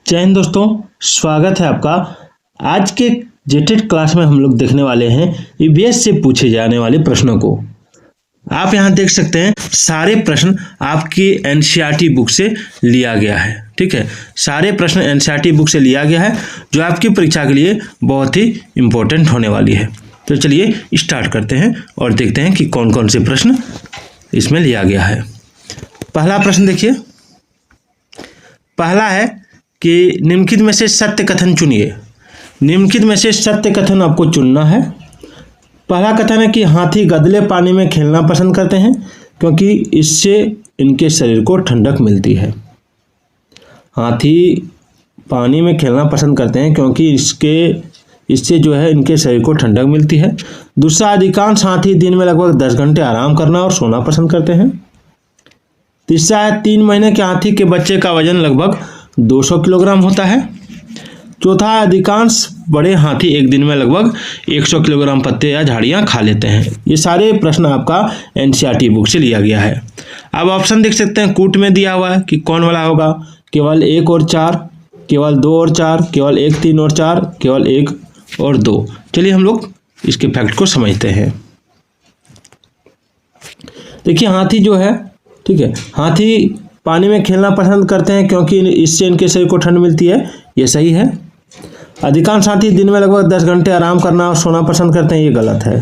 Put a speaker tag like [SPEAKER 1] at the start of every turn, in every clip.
[SPEAKER 1] जय हिंद दोस्तों, स्वागत है आपका। आज के जेटेड क्लास में हम लोग देखने वाले हैं ईवीएस से पूछे जाने वाले प्रश्नों को। आप यहाँ देख सकते हैं सारे प्रश्न आपकी एनसीईआरटी बुक से लिया गया है। ठीक है, सारे प्रश्न एनसीईआरटी बुक से लिया गया है जो आपकी परीक्षा के लिए बहुत ही इम्पोर्टेंट होने वाली है। तो चलिए स्टार्ट करते हैं और देखते हैं कि कौन कौन से प्रश्न इसमें लिया गया है। पहला प्रश्न देखिए, पहला है कि निम्नलिखित में से सत्य कथन चुनिए। निम्नलिखित में से सत्य कथन आपको चुनना है। पहला कथन है कि हाथी गदले पानी में खेलना पसंद करते हैं क्योंकि इससे इनके शरीर को ठंडक मिलती है। हाथी पानी में खेलना पसंद करते हैं क्योंकि इससे जो है इनके शरीर को ठंडक मिलती है। दूसरा, अधिकांश हाथी दिन में लगभग 10 घंटे आराम करना और सोना पसंद करते हैं। तीसरा है 3 महीने के हाथी के बच्चे का वजन लगभग 200 किलोग्राम होता है। चौथा, अधिकांश बड़े हाथी एक दिन में लगभग 100 किलोग्राम पत्ते या झाड़ियाँ खा लेते हैं। ये सारे प्रश्न आपका एनसीईआरटी बुक से लिया गया है। अब ऑप्शन देख सकते हैं, कूट में दिया हुआ है कि कौन वाला होगा। केवल 1 और 4, केवल 2 और 4, केवल 1, 3 और 4, केवल 1 और 2। चलिए हम लोग इसके फैक्ट को समझते हैं। देखिए हाथी जो है, ठीक है, हाथी पानी में खेलना पसंद करते हैं क्योंकि इससे इनके शरीर को ठंड मिलती है, ये सही है। अधिकांश हाथी दिन में लगभग 10 घंटे आराम करना और सोना पसंद करते हैं, ये गलत है।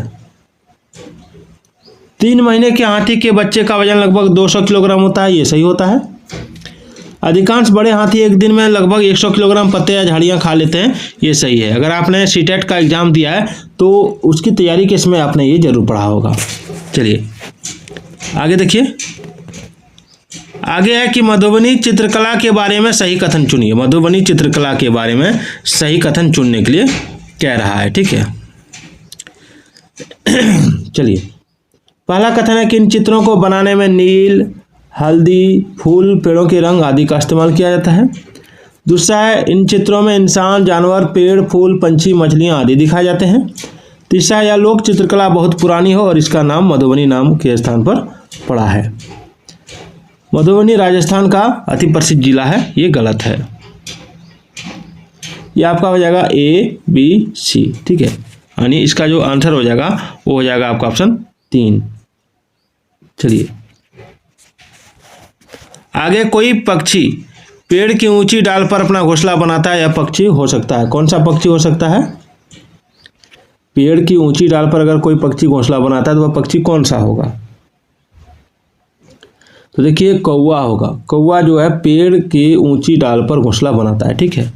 [SPEAKER 1] 3 महीने के हाथी के बच्चे का वजन लगभग 200 किलोग्राम होता है, ये सही होता है। अधिकांश बड़े हाथी एक दिन में लगभग 100 किलोग्राम पत्ते या झाड़ियाँ खा लेते हैं, ये सही है। अगर आपने सीटेट का एग्जाम दिया है तो उसकी तैयारी के समय आपने ये जरूर पढ़ा होगा। चलिए आगे देखिए, आगे है कि मधुबनी चित्रकला के बारे में सही कथन चुनिए। मधुबनी चित्रकला के बारे में सही कथन चुनने के लिए कह रहा है। ठीक है, चलिए पहला कथन है कि इन चित्रों को बनाने में नील, हल्दी, फूल, पेड़ों के रंग आदि का इस्तेमाल किया जाता है। दूसरा है इन चित्रों में इंसान, जानवर, पेड़, फूल, पंछी, मछलियाँ आदि दिखाए जाते हैं। तीसरा, यह लोक चित्रकला बहुत पुरानी हो और इसका नाम मधुबनी नाम के स्थान पर पड़ा है। मधुबनी राजस्थान का अति प्रसिद्ध जिला है, ये गलत है। ये आपका हो जाएगा A, B, C। ठीक है, यानी इसका जो आंसर हो जाएगा वो हो जाएगा आपका ऑप्शन 3। चलिए आगे, कोई पक्षी पेड़ की ऊंची डाल पर अपना घोंसला बनाता है, यह पक्षी हो सकता है। कौन सा पक्षी हो सकता है? पेड़ की ऊंची डाल पर अगर कोई पक्षी घोंसला बनाता है तो वह पक्षी कौन सा होगा? तो देखिए कौवा होगा। कौवा जो है पेड़ की ऊंची डाल पर घोंसला बनाता है। ठीक है,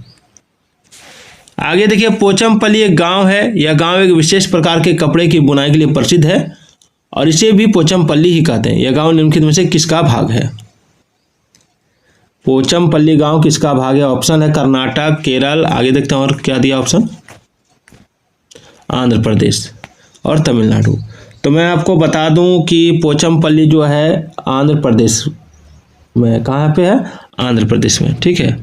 [SPEAKER 1] आगे देखिए, पोचमपल्ली एक गांव है। यह गांव एक विशेष प्रकार के कपड़े की बुनाई के लिए प्रसिद्ध है और इसे भी पोचमपल्ली ही कहते हैं। यह गांव निम्नलिखित में से किसका भाग है? पोचमपल्ली गांव किसका भाग है? ऑप्शन है कर्नाटक, केरल, आगे देखते हैं और क्या दिया ऑप्शन, आंध्र प्रदेश और तमिलनाडु। तो मैं आपको बता दूं कि पोचमपल्ली जो है आंध्र प्रदेश में, कहाँ पे है? आंध्र प्रदेश में। ठीक है,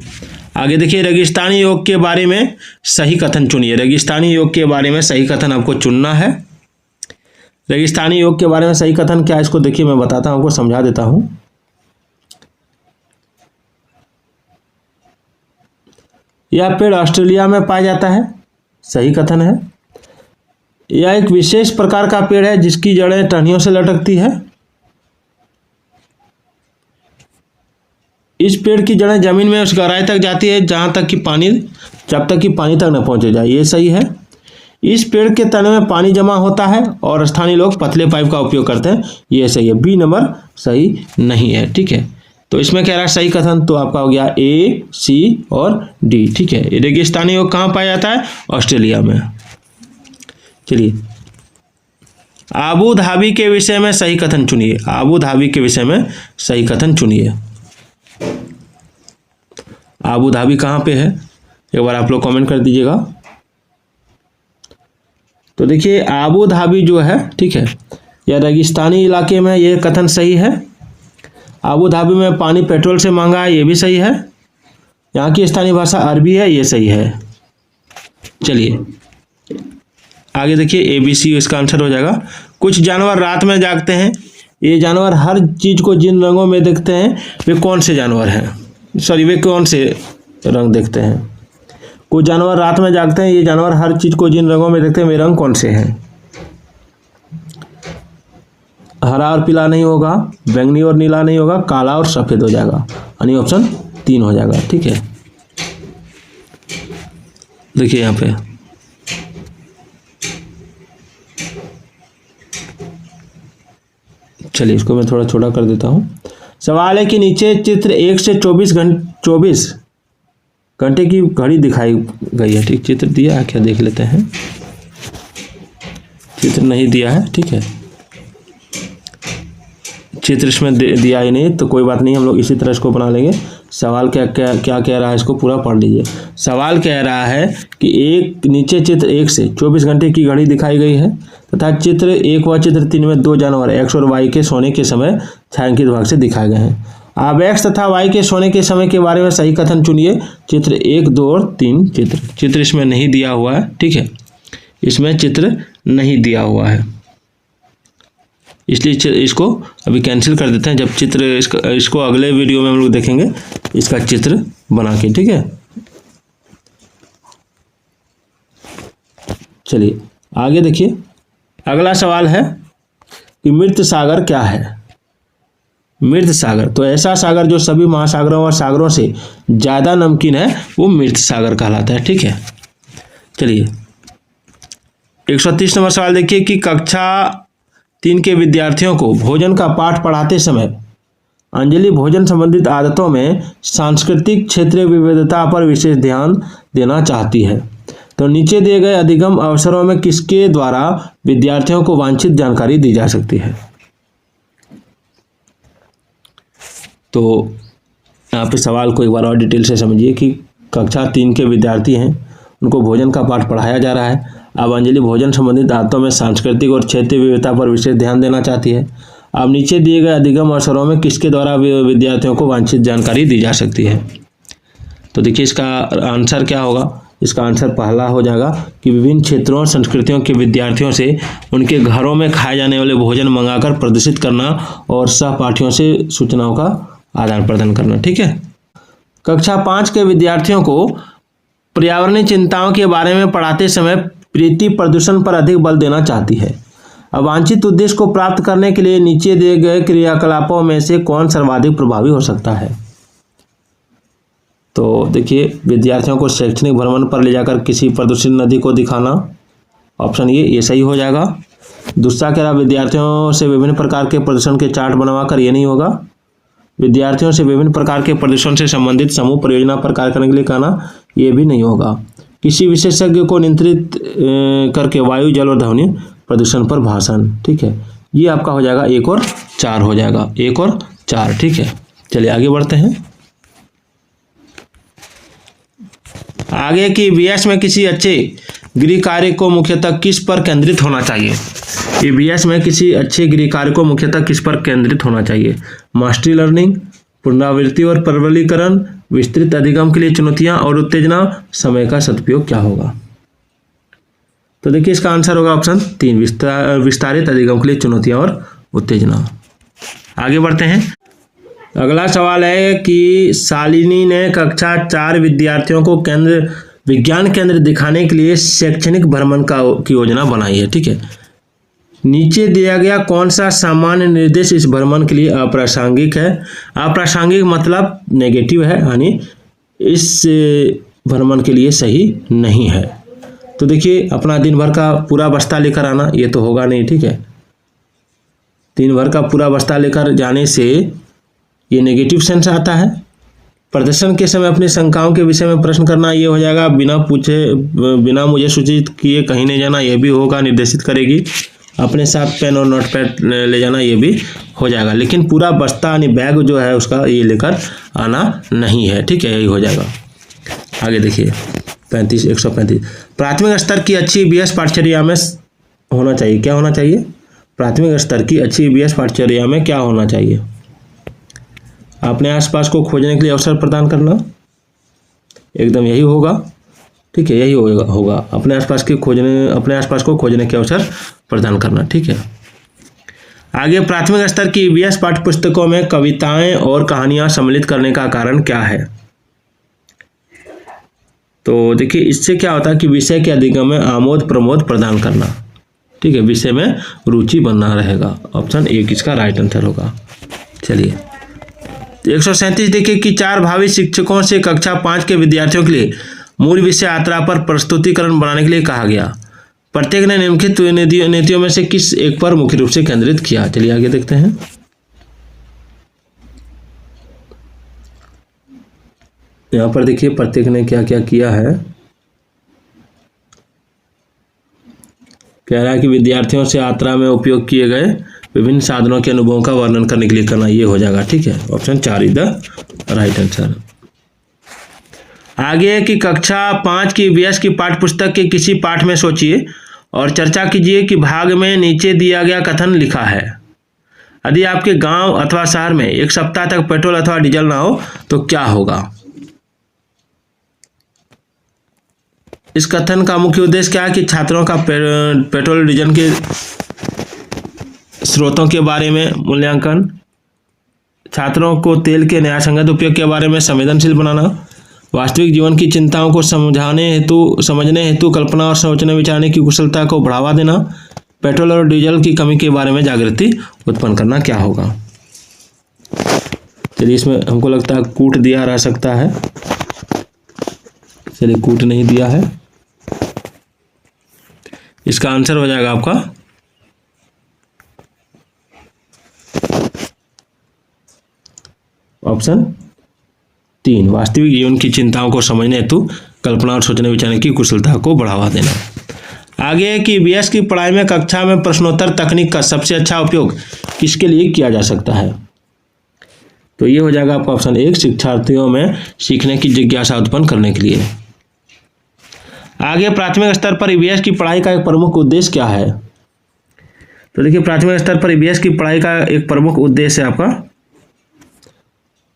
[SPEAKER 1] आगे देखिए, रेगिस्तानी योग के बारे में सही कथन चुनिए। रेगिस्तानी योग के बारे में सही कथन आपको चुनना है। रेगिस्तानी योग के बारे में सही कथन क्या है, इसको देखिए मैं बताता हूँ, आपको समझा देता हूँ। यह पेड़ ऑस्ट्रेलिया में पाया जाता है, सही कथन है। यह एक विशेष प्रकार का पेड़ है जिसकी जड़ें टहनियों से लटकती है। इस पेड़ की जड़ें जमीन में उस गहराई तक जाती है जब तक कि पानी तक न पहुंचे जाए, ये सही है। इस पेड़ के तने में पानी जमा होता है और स्थानीय लोग पतले पाइप का उपयोग करते हैं, ये सही है। बी नंबर सही नहीं है। ठीक है, तो इसमें कह रहा है सही कथन तो आपका हो गया A, C और D। ठीक है, रेगिस्तानी योग कहाँ पाया जाता है? ऑस्ट्रेलिया में। चलिए आबू धाबी के विषय में सही कथन चुनिए। आबू धाबी के विषय में सही कथन चुनिए। आबू धाबी कहाँ पे है, एक बार आप लोग कमेंट कर दीजिएगा। तो देखिए आबू धाबी जो है, ठीक है, यह रेगिस्तानी इलाके में, ये कथन सही है। आबू धाबी में पानी पेट्रोल से महंगा है, ये भी सही है। यहाँ की स्थानीय भाषा अरबी है, ये सही है। चलिए आगे देखिए, ABC इसका आंसर हो जाएगा। कुछ जानवर रात में जागते हैं। ये जानवर हर चीज को जिन रंगों में देखते हैं वे कौन से जानवर हैं? वे कौन से रंग देखते हैं। कुछ जानवर रात में जागते हैं, ये जानवर हर चीज को जिन रंगों में देखते हैं वे रंग कौन से हैं? हरा और पीला नहीं होगा, बैंगनी और नीला नहीं होगा, काला और सफेद हो जाएगा, यानी ऑप्शन 3 हो जाएगा। ठीक है, देखिए यहाँ पे चलिए इसको मैं थोड़ा छोटा कर देता हूँ। सवाल है कि नीचे चित्र 1 से 24 घंटे की घड़ी दिखाई गई है। ठीक, चित्र दिया है क्या देख लेते हैं। चित्र नहीं दिया है, ठीक है, चित्र इसमें दिया ही नहीं तो कोई बात नहीं, हम लोग इसी तरह इसको बना लेंगे। सवाल क्या कह रहा है इसको पूरा पढ़ लीजिए। सवाल कह रहा है कि नीचे चित्र 1 से 24 घंटे की घड़ी दिखाई गई है तथा चित्र 1 व चित्र 3 में 2 जानवर एक्स और वाई के सोने के समय छायांकित भाग से दिखाए गए हैं। आप एक्स तथा वाई के सोने के समय के बारे में सही कथन चुनिए। चित्र 1, 2 और 3 चित्र इसमें नहीं दिया हुआ है। ठीक है, इसमें चित्र नहीं दिया हुआ है, इसलिए इसको अभी कैंसिल कर देते हैं। जब चित्र इसको अगले वीडियो में हम लोग देखेंगे इसका चित्र बना के। ठीक है, चलिए आगे देखिए। अगला सवाल है कि मृत सागर क्या है? मृत सागर तो ऐसा सागर जो सभी महासागरों और सागरों से ज्यादा नमकीन है, वो मृत सागर कहलाता है। ठीक है, चलिए 130 नंबर सवाल देखिए कि कक्षा 3 के विद्यार्थियों को भोजन का पाठ पढ़ाते समय अंजलि भोजन संबंधित आदतों में सांस्कृतिक क्षेत्रीय विविधता पर विशेष ध्यान देना चाहती है। तो नीचे दिए गए अधिगम अवसरों में किसके द्वारा विद्यार्थियों को वांछित जानकारी दी जा सकती है? तो यहाँ पे सवाल को एक बार और डिटेल से समझिए कि कक्षा 3 के विद्यार्थी हैं, उनको भोजन का पाठ पढ़ाया जा रहा है। अब अंजलि भोजन संबंधित आदतों में सांस्कृतिक और क्षेत्रीय विविधता पर विशेष ध्यान देना चाहती है। अब नीचे दिए गए अधिगम अवसरों में किसके द्वारा विद्यार्थियों को वांछित जानकारी दी जा सकती है? तो देखिए इसका आंसर क्या होगा। इसका आंसर पहला हो जाएगा कि विभिन्न क्षेत्रों और संस्कृतियों के विद्यार्थियों से उनके घरों में खाए जाने वाले भोजन मंगाकर प्रदर्शित करना और सहपाठियों से सूचनाओं का आदान प्रदान करना। ठीक है, कक्षा 5 के विद्यार्थियों को पर्यावरणीय चिंताओं के बारे में पढ़ाते समय प्रीति प्रदूषण पर अधिक बल देना चाहती है। अब वांछित उद्देश्य को प्राप्त करने के लिए नीचे दिए गए क्रियाकलापों में से कौन सर्वाधिक प्रभावी हो सकता है? तो देखिए विद्यार्थियों को शैक्षणिक भ्रमण पर ले जाकर किसी प्रदूषित नदी को दिखाना, ऑप्शन ये सही हो जाएगा। दूसरा कह रहा विद्यार्थियों से विभिन्न प्रकार के प्रदूषण के चार्ट बनवाकर, ये नहीं होगा। विद्यार्थियों से विभिन्न प्रकार के प्रदूषण से संबंधित समूह परियोजना पर कार्य करने के लिए कहना, ये भी नहीं होगा। किसी विशेषज्ञ को नियंत्रित करके वायु, जल और ध्वनि प्रदूषण पर भाषण। ठीक है, ये आपका हो जाएगा 1 और 4 हो जाएगा, 1 और 4। ठीक है, चलिए आगे बढ़ते हैं। आगे की ईवीएस में किसी अच्छे गृह कार्य को मुख्यतः किस पर केंद्रित होना चाहिए? ईवीएस में किसी अच्छे गृह कार्य को मुख्यतः किस पर केंद्रित होना चाहिए? मास्टरी लर्निंग, पुनरावृत्ति और प्रबलीकरण, विस्तृत अधिगम के लिए चुनौतियां और उत्तेजना, समय का सदुपयोग क्या होगा? तो देखिए इसका आंसर होगा ऑप्शन 3, विस्तारित अधिगम के लिए चुनौतियां और उत्तेजना। आगे बढ़ते हैं। अगला सवाल है कि शालिनी ने कक्षा 4 विद्यार्थियों को विज्ञान केंद्र दिखाने के लिए शैक्षणिक भ्रमण की योजना बनाई है। ठीक है, नीचे दिया गया कौन सा सामान्य निर्देश इस भ्रमण के लिए अप्रासंगिक है? अप्रासंगिक मतलब नेगेटिव है, यानी इस भ्रमण के लिए सही नहीं है। तो देखिए अपना दिन भर का पूरा बस्ता लेकर आना, ये तो होगा नहीं। ठीक है, दिन भर का पूरा बस्ता लेकर जाने से ये नेगेटिव सेंस आता है। प्रदर्शन के समय अपनी शंकाओं के विषय में प्रश्न करना, ये हो जाएगा। बिना मुझे सूचित किए कहीं नहीं जाना, ये भी होगा, निर्देशित करेगी। अपने साथ पेन और नोटपैड ले जाना, ये भी हो जाएगा। लेकिन पूरा बस्ता यानी बैग जो है उसका ये लेकर आना नहीं है। ठीक है, यही हो जाएगा। आगे देखिए 135 प्राथमिक स्तर की अच्छी ईवीएस पाठ्यचर्या में होना चाहिए, क्या होना चाहिए? प्राथमिक स्तर की अच्छी ईवीएस पाठ्यचर्या में क्या होना चाहिए? अपने आसपास को खोजने के लिए अवसर प्रदान करना, एकदम यही होगा। ठीक है, यही होगा अपने आसपास को खोजने के अवसर प्रदान करना। ठीक है, आगे प्राथमिक स्तर की ईवीएस पाठ्य पुस्तकों में कविताएं और कहानियां सम्मिलित करने का कारण क्या है? तो देखिए इससे क्या होता है कि विषय के अधिगम में आमोद प्रमोद प्रदान करना, ठीक है, विषय में रुचि बनना रहेगा। ऑप्शन ए इसका राइट आंसर होगा। चलिए 137 देखिए कि 4 भावी शिक्षकों से कक्षा 5 के विद्यार्थियों के लिए मूल विषय यात्रा पर प्रस्तुतिकरण बनाने के लिए कहा गया। प्रत्येक ने निम्नलिखित नीतियों में से किस एक पर मुख्य रूप से केंद्रित किया। चलिए आगे देखते हैं। यहाँ पर देखिए प्रत्येक ने क्या क्या किया है। कह रहा है कि विद्यार्थियों से यात्रा में उपयोग किए गए विभिन्न साधनों के अनुभवों का वर्णन करने के लिए करना, ये हो जाएगा, ठीक है। Option 4 is the right answer. आगे है कि कक्षा 5 की ईवीएस की पाठ्य पुस्तक के किसी पाठ में सोचिए और चर्चा कीजिए कि भाग में नीचे दिया गया कथन लिखा है। यदि आपके गांव अथवा शहर में 1 सप्ताह तक पेट्रोल अथवा डीजल ना हो तो क्या होगा। इस कथन का मुख्य उद्देश्य क्या है कि छात्रों का पेट्रोल डीजल के स्रोतों के बारे में मूल्यांकन, छात्रों को तेल के न्यायसंगत उपयोग के बारे में संवेदनशील बनाना, वास्तविक जीवन की चिंताओं को समझने हेतु कल्पना और सोचने विचारने की कुशलता को बढ़ावा देना, पेट्रोल और डीजल की कमी के बारे में जागृति उत्पन्न करना क्या होगा। चलिए इसमें हमको लगता है कूट दिया रह सकता है। चलिए कूट नहीं दिया है, इसका आंसर हो जाएगा आपका ऑप्शन 3, वास्तविक जीवन की चिंताओं को समझने हेतु कल्पना और सोचने विचारने की कुशलता को बढ़ावा देना। आगे है कि ईवीएस की पढ़ाई में कक्षा में प्रश्नोत्तर तकनीक का सबसे अच्छा उपयोग किसके लिए किया जा सकता है। तो ये हो जाएगा आपका ऑप्शन 1, शिक्षार्थियों में सीखने की जिज्ञासा उत्पन्न करने के लिए। आगे प्राथमिक स्तर पर ईवीएस की पढ़ाई का एक प्रमुख उद्देश्य क्या है। तो देखिए प्राथमिक स्तर पर ईवीएस की पढ़ाई का एक प्रमुख उद्देश्य है आपका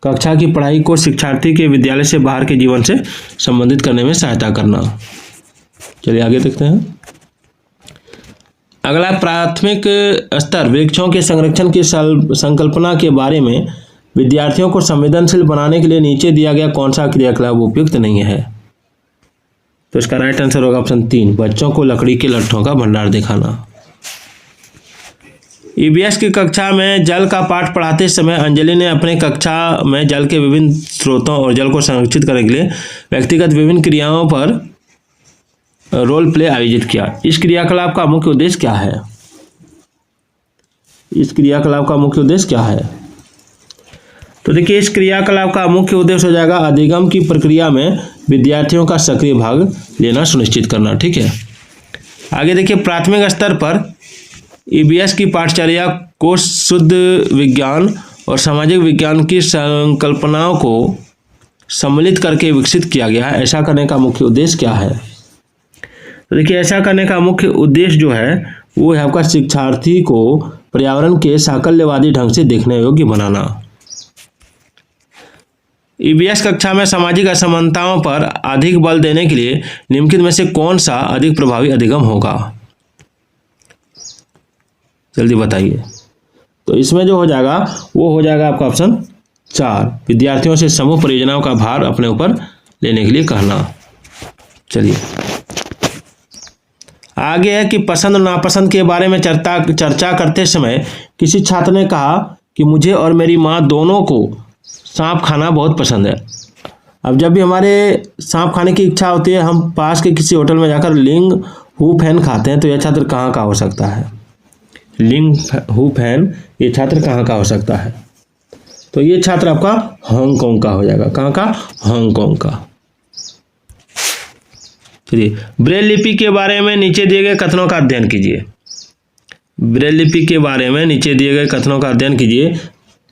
[SPEAKER 1] कक्षा की पढ़ाई को शिक्षार्थी के विद्यालय से बाहर के जीवन से संबंधित करने में सहायता करना। चलिए आगे देखते हैं। अगला प्राथमिक स्तर वृक्षों के संरक्षण की संकल्पना के बारे में विद्यार्थियों को संवेदनशील बनाने के लिए नीचे दिया गया कौन सा क्रियाकलाप उपयुक्त नहीं है। तो इसका राइट आंसर होगा ऑप्शन 3, बच्चों को लकड़ी के लट्ठों का भंडार दिखाना। ईवीएस की कक्षा में जल का पाठ पढ़ाते समय अंजलि ने अपने कक्षा में जल के विभिन्न स्रोतों और जल को संरक्षित करने के लिए व्यक्तिगत विभिन्न क्रियाओं पर रोल प्ले आयोजित किया। इस क्रियाकलाप का मुख्य उद्देश्य क्या है। इस क्रियाकलाप का मुख्य उद्देश्य क्या है। तो देखिए इस क्रियाकलाप का मुख्य उद्देश्य हो जाएगा अधिगम की प्रक्रिया में विद्यार्थियों का सक्रिय भाग लेना सुनिश्चित करना, ठीक है। आगे देखिए प्राथमिक स्तर पर ईवीएस की पाठचर्या को शुद्ध विज्ञान और सामाजिक विज्ञान की संकल्पनाओं को सम्मिलित करके विकसित किया गया है। ऐसा करने का मुख्य उद्देश्य क्या है। तो देखिए ऐसा करने का मुख्य उद्देश्य जो है वो है आपका शिक्षार्थी को पर्यावरण के साकल्यवादी ढंग से देखने योग्य बनाना। ईवीएस कक्षा में सामाजिक असमानताओं पर अधिक बल देने के लिए निम्नलिखित में से कौन सा अधिक प्रभावी अधिगम होगा। जल्दी बताइए। तो इसमें जो हो जाएगा वो हो जाएगा आपका ऑप्शन 4, विद्यार्थियों से समूह परियोजनाओं का भार अपने ऊपर लेने के लिए कहना। चलिए आगे है कि पसंद और नापसंद के बारे में चर्चा करते समय किसी छात्र ने कहा कि मुझे और मेरी माँ दोनों को सांप खाना बहुत पसंद है। अब जब भी हमारे सांप खाने की इच्छा होती है हम पास के किसी होटल में जाकर लिंग हू फैन खाते हैं। तो यह छात्र कहाँ का हो सकता है। लिंग हू फैन ये छात्र कहाँ का हो सकता है। तो ये छात्र आपका हांगकांग का हो जाएगा। कहाँ का। हांगकांग का। चलिए ब्रेल लिपि के बारे में नीचे दिए गए कथनों का अध्ययन कीजिए। ब्रेल लिपि के बारे में नीचे दिए गए कथनों का अध्ययन कीजिए।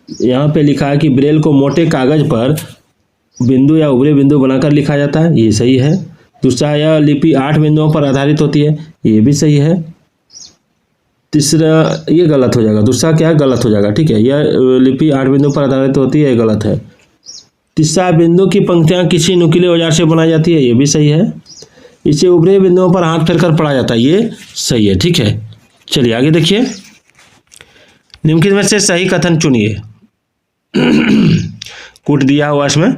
[SPEAKER 1] यहाँ पे लिखा है कि ब्रेल को मोटे कागज पर बिंदु या उभरे बिंदु बनाकर लिखा जाता है, ये सही है। दूसरा, यह लिपि 8 बिंदुओं पर आधारित होती है, ये भी सही है। तीसरा ये गलत हो जाएगा। दूसरा क्या है, गलत हो जाएगा, ठीक है। यह लिपि 8 बिंदु पर आधारित होती है, ये गलत है। तीसरा, बिंदु की पंक्तियां किसी नुकीले औजार से बनाई जाती है, ये भी सही है। इसे उभरे बिंदुओं पर हाथ फेरकर पढ़ा जाता है, ये सही है, ठीक है। चलिए आगे देखिए। निम्नलिखित में से सही कथन चुनिए। कूट दिया हुआ इसमें,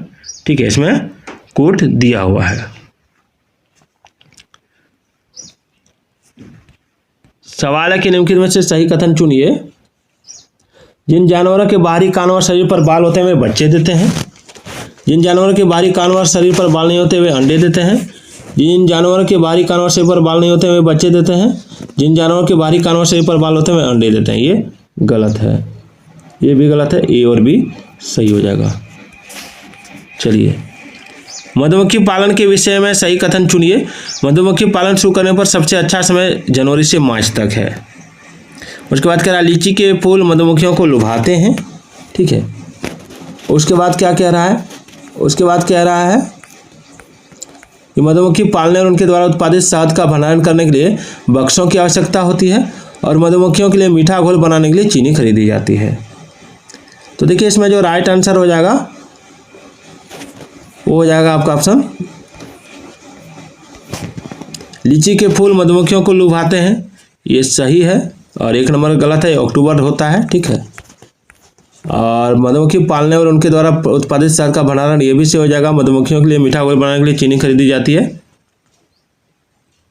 [SPEAKER 1] ठीक है, इसमें कूट दिया हुआ है। सवाल है कि निम्नलिखित में से सही कथन चुनिए। जिन जानवरों के बाहरी कान और शरीर पर बाल होते हैं वे बच्चे देते हैं। जिन जानवरों के बाहरी कान और शरीर पर बाल नहीं होते वे अंडे देते हैं। जिन जानवरों के बाहरी कान और शरीर पर बाल नहीं होते वे बच्चे देते हैं। जिन जानवरों के बाहरी कान और शरीर पर बाल होते हैं वे अंडे देते हैं। ये गलत है, ये भी गलत है, ए और बी सही हो जाएगा। चलिए, मधुमक्खी पालन के विषय में सही कथन चुनिए। मधुमक्खी पालन शुरू करने पर सबसे अच्छा समय जनवरी से मार्च तक है। उसके बाद कह रहा है लीची के फूल मधुमक्खियों को लुभाते हैं। ठीक है, उसके बाद क्या कह रहा है, उसके बाद कह रहा है कि मधुमक्खी पालने और उनके द्वारा उत्पादित शहद का भंडारण करने के लिए बक्सों की आवश्यकता होती है और मधुमक्खियों के लिए मीठा घोल बनाने के लिए चीनी खरीदी जाती है। तो देखिए, इसमें जो राइट आंसर हो जाएगा वो हो जाएगा आपका ऑप्शन, लीची के फूल मधुमक्खियों को लुभाते हैं, ये सही है। और एक नंबर गलत है, अक्टूबर होता है। ठीक है, और मधुमक्खी पालने और उनके द्वारा उत्पादित शहद का भंडारण, ये भी सही हो जाएगा। मधुमक्खियों के लिए मीठा घोल बनाने के लिए चीनी खरीदी जाती है,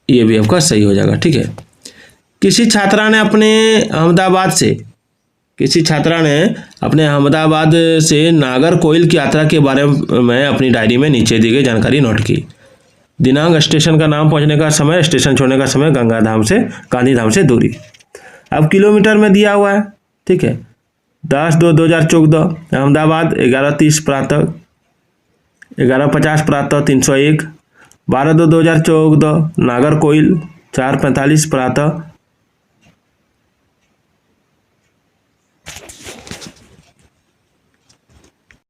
[SPEAKER 1] ये भी आपका सही हो जाएगा। ठीक है, किसी छात्रा ने अपने अहमदाबाद से नागरकोइल की यात्रा के बारे में अपनी डायरी में नीचे दी गई जानकारी नोट की। दिनांक, स्टेशन का नाम, पहुंचने का समय, स्टेशन छोड़ने का समय, गांधीधाम से दूरी। अब किलोमीटर में दिया हुआ है। ठीक है, 10/2/2014 अहमदाबाद 11:30 प्रातः, 11:50 प्रातः 301। 12/2/2014 नागरकोइल 4:45 प्रातः